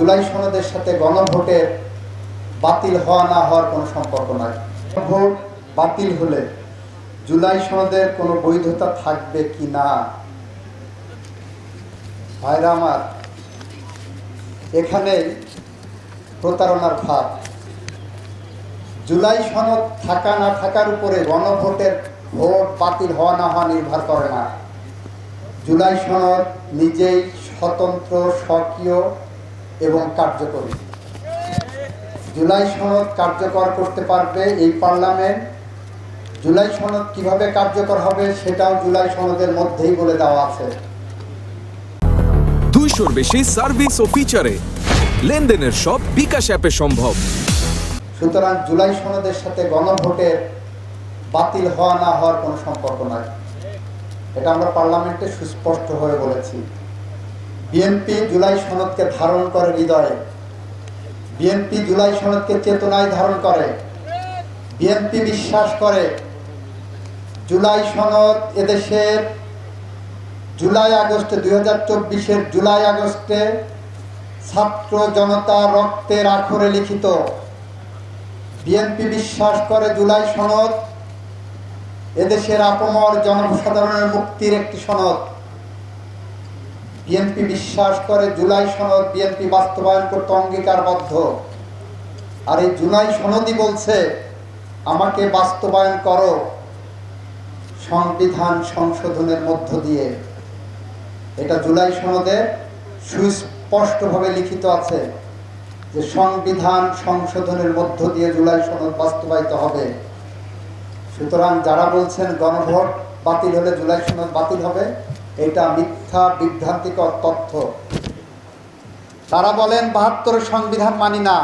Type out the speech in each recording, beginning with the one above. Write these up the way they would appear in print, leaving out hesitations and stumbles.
জুলাই সনদের সাথে গণভোটের বাতিল হওয়া না হওয়ার কোনো সম্পর্ক নাই। ভোট বাতিল হলে জুলাই সনদের কোনো বৈধতা থাকবে কি না? ভাইরা আমার, এখানেই প্রতারণার ভাব। জুলাই সনদ থাকা না থাকার উপরে গণভোটের ভোট বাতিল হওয়া না হওয়া নির্ভর করে না। জুলাই সনদ নিজেই স্বতন্ত্র, স্বকীয় এবং কার্যকরী। জুলাই সনদ কার্যকর করতে পারবে এই পার্লামেন্ট। জুলাই সনদ কিভাবে কার্যকর হবে সেটাও জুলাই সনদের মধ্যেই বলে দেওয়া আছে। 200-র বেশি সার্ভিস ও ফিচারে লেনদেনের সব বিকাশ অ্যাপে সম্ভব। সুতরাং জুলাই সনদের সাথে গণভোটের বাতিল হওয়া না হওয়ার কোনো সম্পর্ক নাই। এটা আমরা পার্লামেন্টে সুস্পষ্ট হয়ে বলেছি। বিএনপি জুলাই সনদকে ধারণ করে হৃদয়ে, বিএনপি জুলাই সনদকে চেতনায় ধারণ করে। বিএনপি বিশ্বাস করে জুলাই সনদ এদেশের জুলাই আগস্টে 2024-এর জুলাই আগস্টে ছাত্র জনতা রক্তের আখরে লিখিত। বিএনপি বিশ্বাস করে জুলাই সনদ এদেশের আপামর জনসাধারণের মুক্তির একটি সনদ। বিএনপি বিশ্বাস করে জুলাই সনদ বিএনপি বাস্তবায়ন করতে অঙ্গীকারবদ্ধ। আর এই জুলাই সনদই বলছে আমাকে বাস্তবায়ন করো সংবিধান সংশোধনের মধ্য দিয়ে। এটা জুলাই সনদে সুস্পষ্টভাবে লিখিত আছে যে সংবিধান সংশোধনের মধ্য দিয়ে জুলাই সনদ বাস্তবায়িত হবে। সুতরাং যারা বলছেন গণভোট বাতিল হলে জুলাই সনদ বাতিল হবে, এটা মিথ্যা বিভ্রান্তিকর তথ্য। তারা বলেন 72-এর সংবিধান মানি না।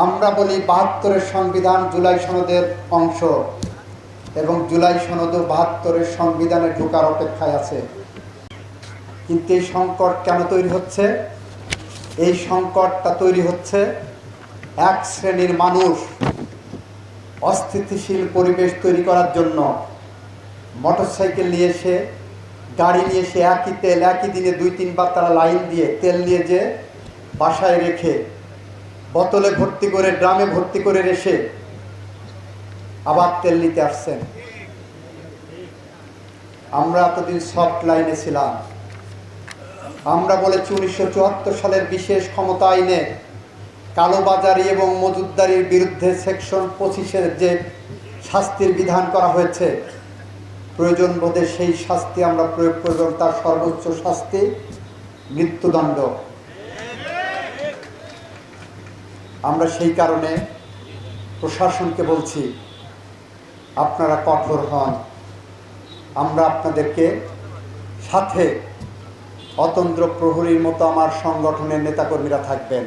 আমরা বলি 72-এর সংবিধান জুলাই সনদের অংশ এবং জুলাই সনদও 72-এর সংবিধানে ঢোকার অপেক্ষায় আছে। কিন্তু এই সংকট কেন তৈরি হচ্ছে? এই সংকটটা তৈরি হচ্ছে এক শ্রেণীর মানুষ অস্থিতিশীল পরিবেশ তৈরি করার জন্য মোটরসাইকেল নিয়ে এসে, গাড়ি নিয়ে এসে একই তেল একই দিনে 2-3 বার তারা লাইন দিয়ে তেল নিয়ে যে বাসায় রেখে বোতলে ভর্তি করে, ড্রামে ভর্তি করে রেখে আবার তেল নিতে আসছেন। আমরা এতদিন সফট লাইনে ছিলাম। আমরা বলেছি 1974 সালের বিশেষ ক্ষমতা আইনে কালোবাজারি এবং মজুতদারির বিরুদ্ধে সেকশন 25-এর যে শাস্তির বিধান করা হয়েছে, প্রয়োজন বোধে সেই শাস্তি আমরা প্রয়োগ করব। তার সর্বোচ্চ শাস্তি মৃত্যুদণ্ড। আমরা সেই কারণে প্রশাসনকে বলছি আপনারা কঠোর হন। আমরা আপনাদেরকে সাথে অতন্দ্র প্রহরীর মতো আমার সংগঠনের নেতাকর্মীরা থাকবেন।